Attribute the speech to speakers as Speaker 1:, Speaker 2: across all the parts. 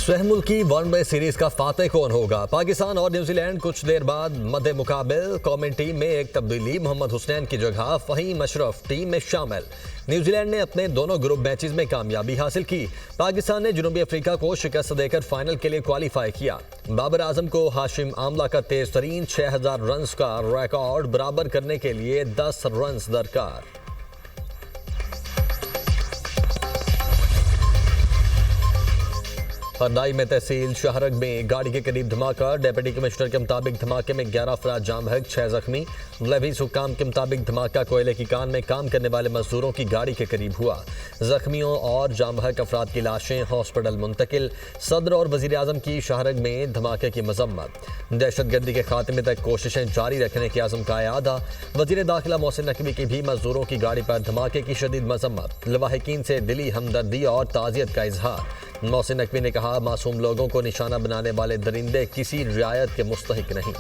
Speaker 1: स्वहमुल्की one day series का फातेह कौन होगा? पाकिस्तान और न्यूजीलैंड कुछ देर बाद मध्य मुकाबिल। कौमी टीम में एक तब्दीली, मोहम्मद हुसैन की जगह फहीम अशरफ टीम में शामिल। न्यूजीलैंड ने अपने दोनों ग्रुप मैचेस में कामयाबी हासिल की। पाकिस्तान ने जनूबी अफ्रीका को शिकस्त देकर फाइनल के लिए क्वालिफाई किया। बाबर आजम को हाशिम आमला का तेज तरीन 6000 रन का रिकॉर्ड बराबर करने के लिए 10 रन दरकार। हरनाई में तहसील शाहरग में गाड़ी के करीब धमाका। डेप्यूटी कमिश्नर के मुताबिक धमाके में 11 अफराद जाम बहक, 6 जख्मी। लेवीज हुक्काम के मुताबिक धमाका कोयले की कान में काम करने वाले मजदूरों की गाड़ी के करीब हुआ। जख्मियों और जाम बहक अफराद की लाशें हॉस्पिटल मुंतकिल। सदर और वजीर आजम की शाहरग में धमाके की मजम्मत। दहशतगर्दी के खात्मे तक कोशिशें जारी रखने के आज़म का यादा। वजीर दाखिला मोहसिन नकवी की भी मजदूरों की गाड़ी पर धमाके की शदीद मजम्मत। लवाहिकीन से दिली हमदर्दी और ताज़ियत का इजहार। मोहसिन नकवी ने कहा, मासूम लोगों को निशाना बनाने वाले दरिंदे किसी रियायत के मुस्तहिक नहीं।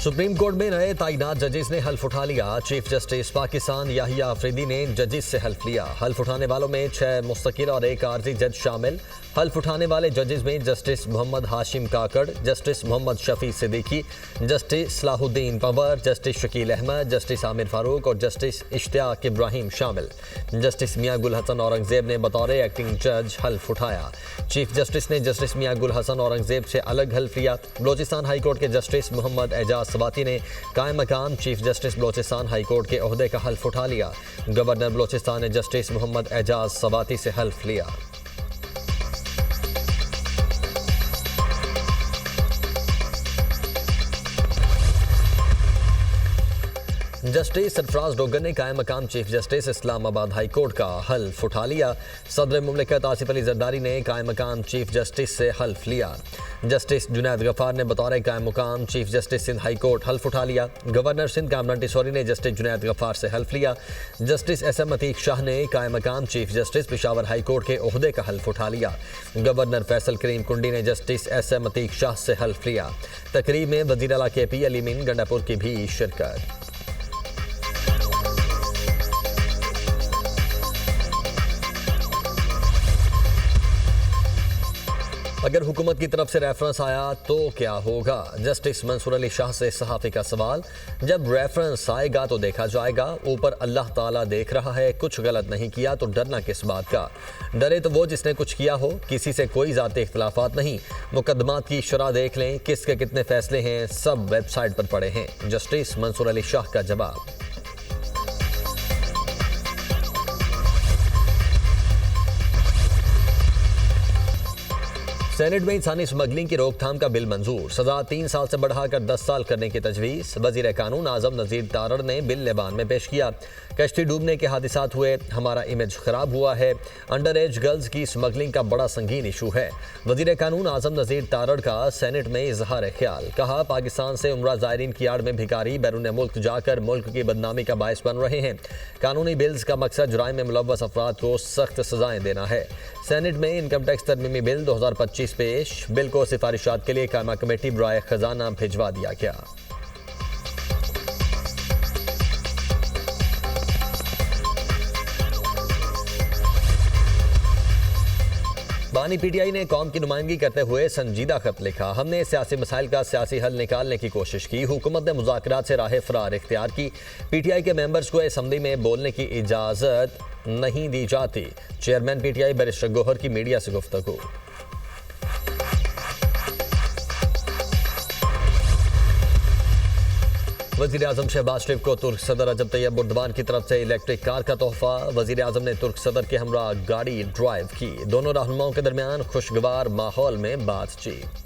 Speaker 1: सुप्रीम कोर्ट में नए तैनात जजेस ने हल्फ उठा लिया। चीफ जस्टिस पाकिस्तान याहिया अफरीदी ने जजेस से हल्फ लिया। हल्फ उठाने वालों में 6 मुस्तकिल और 1 आर्जी जज शामिल। हल्फ उठाने वाले जजेस में justice Mohammad Hashim Kakar, justice Mohammad Shafi Siddiqui, justice Salahuddin Panwar, justice Shakeel Ahmed, justice Aamir Farooq और जस्टिस इश्तियाक इब्राहिम शामिल। जस्टिस मियां गुल हसन औरंगजेब ने बतौर एक्टिंग जज हल्फ उठाया। चीफ जस्टिस ने जस्टिस मियां गुल हसन औरंगजेब से अलग हल्फ लिया। बलोचिस्तान हाईकोर्ट के जस्टिस मोहम्मद एजाज सवाती ने कायम मकाम चीफ जस्टिस बलोचिस्तान हाईकोर्ट के ओहदे का हल्फ उठा लिया। गवर्नर बलोचिस्तान ने जस्टिस मोहम्मद एजाज सवाती से हल्फ लिया। जस्टिस सरफराज डोगर ने कायम मकाम chief justice Islamabad high court का हल्फ उठा लिया। सदर मुमलिकत आसिफ अली जरदारी ने कायम मकाम चीफ जस्टिस से हल्फ लिया। जस्टिस जुनैद गफ्फार ने बतौर कायम मकाम chief justice Sindh high court हल्फ उठा लिया। गवर्नर सिंध कामरान टिसौरी ने जस्टिस जुनैद गफ्फार से हल्फ लिया। जस्टिस SM अतीक शाह ने कायम मकाम chief justice Peshawar high court के ओहदे का हल्फ उठा लिया। गवर्नर फैसल करीम कुंडी ने जस्टिस SM अतीक शाह से हल्फ लिया। तकरीब में वज़ीर आला KP अली मीन गंडापुर की भी शिरकत। अगर हुकूमत की तरफ से रेफरेंस आया तो क्या होगा? जस्टिस मंसूर अली शाह से सहाफ़ी का सवाल। जब रेफरेंस आएगा तो देखा जाएगा। ऊपर अल्लाह ताला देख रहा है। कुछ गलत नहीं किया तो डरना किस बात का? डरे तो वो जिसने कुछ किया हो। किसी से कोई ज़ाती इख्तिलाफात नहीं। मुकदमात की शरह देख लें, किसके कितने फैसले हैं, सब वेबसाइट पर पड़े हैं। जस्टिस मंसूर अली शाह का जवाब। सेनेट में इंसानी स्मगलिंग की रोकथाम का बिल मंजूर। सजा 3 साल से बढ़ाकर 10 साल करने की तजवीज़। वज़ीर कानून आज़म नज़ीर तारड़ ने बिल लेबान में पेश किया। कश्ती डूबने के हादिसात हुए, हमारा इमेज खराब हुआ है। अंडर एज गर्ल्स की स्मगलिंग का बड़ा संगीन इशू है। वज़ीर कानून आज़म नज़ीर तारड़ का सेनेट में इजहार ख्याल। कहा, पाकिस्तान से उम्रा ज़ायरीन की आड़ में भिखारी बैरून मुल्क जाकर मुल्क की बदनामी का बायस बन रहे हैं। कानूनी बिल्स का मकसद जुराइम में मुलव्वस अफराद को सख्त सजाएं देना है। सेनेट में इनकम टैक्स तरमीमी बिल 2025 पेश। बिल को सिफारिशात के लिए कायमा कमेटी बराए खजाना भिजवा दिया गया। बानी PTI ने कौम की नुमाइंदगी करते हुए संजीदा खत लिखा। हमने सियासी मसाइल का सियासी हल निकालने की कोशिश की। हुकूमत ने मुज़ाकरात से राह फरार इख्तियार की। PTI के मेंबर्स को असेंबली में बोलने की इजाज़त नहीं दी जाती। चेयरमैन PTI बैरिस्टर गौहर की मीडिया से गुफ्तगू। वज़ीर आज़म शहबाज शरीफ को तुर्क सदर रजब तैयब एर्दोगान की तरफ से इलेक्ट्रिक कार का तोहफा। वज़ीर आज़म ने तुर्क सदर के हमरा गाड़ी ड्राइव की। दोनों रहनुमाओं के दरमियान खुशगवार माहौल में बातचीत।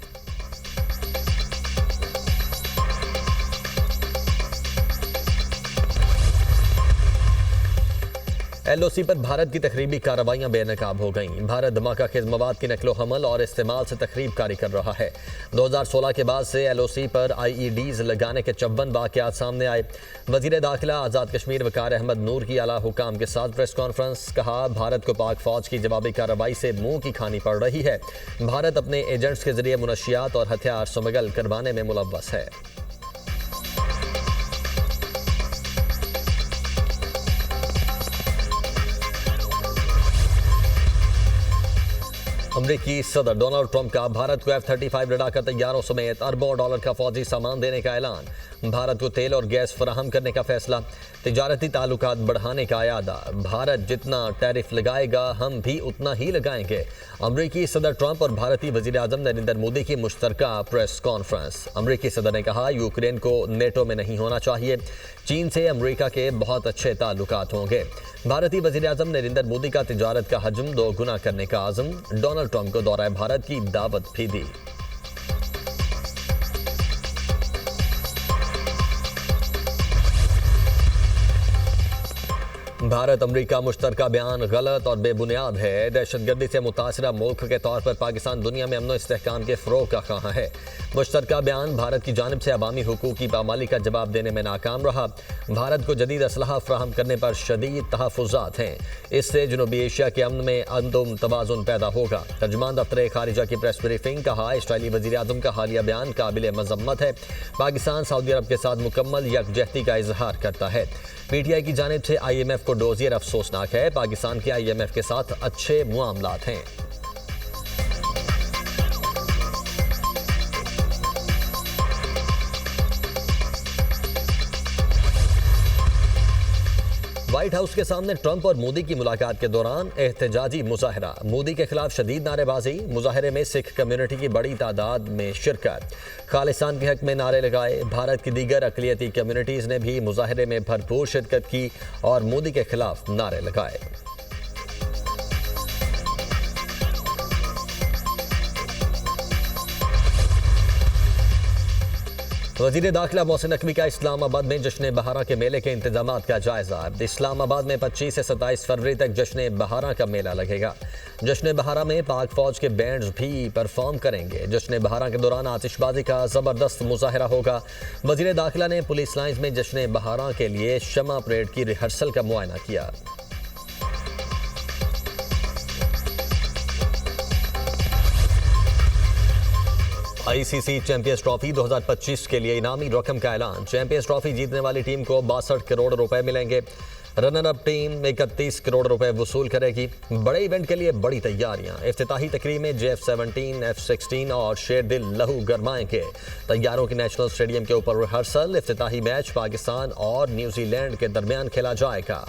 Speaker 1: LOC पर भारत की तखरीबी कार्रवाइयां बेनकाब हो गईं। भारत धमाका खेज मवाद की नकलो हमल और इस्तेमाल से तखरीब कारी कर रहा है। 2016 के बाद से LOC पर IEDs लगाने के 54 वाक़यात सामने आए। वज़ीर दाखिला आज़ाद कश्मीर वकार अहमद नूर की आला हुकाम के साथ प्रेस कॉन्फ्रेंस। कहा, भारत को पाक फौज की जवाबी कार्रवाई से मुंह की खानी पड़ रही है। भारत अपने एजेंट्स के जरिए मुनशियात और हथियार स्मगल करवाने में मुलव्वस है। अमरीकी सदर डोनाल्ड ट्रंप का भारत को F-35 लड़ाका तैयारों समेत अरबों डॉलर का फौजी सामान देने का ऐलान। भारत को तेल और गैस फराहम करने का फैसला। तिजारती ताल्लुकात बढ़ाने का इरादा। भारत जितना टैरिफ लगाएगा हम भी उतना ही लगाएंगे। अमरीकी सदर ट्रंप और भारतीय वजीर आजम नरेंद्र मोदी की मुश्तरका प्रेस कॉन्फ्रेंस। अमरीकी सदर ने कहा यूक्रेन को नेटो में नहीं होना चाहिए। चीन से अमरीका के बहुत अच्छे ताल्लुकात होंगे। भारतीय वजीर आजम नरेंद्र मोदी का तिजारत का हजम 2 गुना करने का आज़म। डोनाल्ड ट्रंप को दौरा भारत की दावत भी दी। भारत अमरीका मुश्तरका बयान गलत और बेबुनियाद है। दहशतगर्दी से मुतासरा मुल्क के तौर पर पाकिस्तान दुनिया में अमन इस्तेहकाम के फ़रोग़ का ख़्वाह है। मुश्तरका बयान भारत की जानिब से अवामी हुकूक़ की पामाली का जवाब देने में नाकाम रहा। भारत को जदीद असलहा फ्राहम करने पर शदीद तहफ़्फ़ुज़ात हैं। इससे जनूबी एशिया के अमन में अदम तवाज़ुन पैदा होगा। तर्जुमान दफ्तर खारिजा की प्रेस ब्रीफिंग। कहा इस्राईली वज़ीर आज़म का हालिया बयान काबिल मज़म्मत है। पाकिस्तान सऊदी अरब के साथ मुकम्मल यकजहती का इजहार करता है। PTI की जानिब से IMF को डोजियर अफसोसनाक है। पाकिस्तान के IMF के साथ अच्छे मुआमलात हैं। व्हाइट हाउस के सामने ट्रंप और मोदी की मुलाकात के दौरान एहतजाजी मुजाहरा। मोदी के खिलाफ शदीद नारेबाजी। मुजाहरे में सिख कम्युनिटी की बड़ी तादाद में शिरकत। खालिस्तान के हक में नारे लगाए। भारत की दीगर अक़लियती कम्युनिटीज़ ने भी मुजाहरे में भरपूर शिरकत की और मोदी के खिलाफ नारे लगाए। वज़ीर दाखिला मोहसिन नकवी का इस्लामाबाद में जश्न बहारा के मेले के इंतजामात का जायजा। इस्लामाबाद में 25 से 27 फरवरी तक जश्न बहारा का मेला लगेगा। जश्न बहारा में पाक फौज के बैंड्स भी परफॉर्म करेंगे। जश्न बहारा के दौरान आतिशबाजी का ज़बरदस्त मुजाहरा होगा। वज़ीर दाखिला ने पुलिस लाइन्स में जश्न बहारा के लिए शमा परेड की रिहर्सल का मुआयना किया। ICC चैंपियंस ट्रॉफी 2025 के लिए इनामी रकम का ऐलान। चैंपियंस ट्रॉफी जीतने वाली टीम को 62 करोड़ रुपए मिलेंगे। रनर अप टीम 31 करोड़ रुपए वसूल करेगी। बड़े इवेंट के लिए बड़ी तैयारियां। इफ्तिताही तकरीब में JF-17, F-16 और शेर दिल लहू गरमाएंगे। तैयारों की नेशनल स्टेडियम के ऊपर रिहर्सल। इफ्तिताही मैच पाकिस्तान और न्यूजीलैंड के दरमियान खेला जाएगा।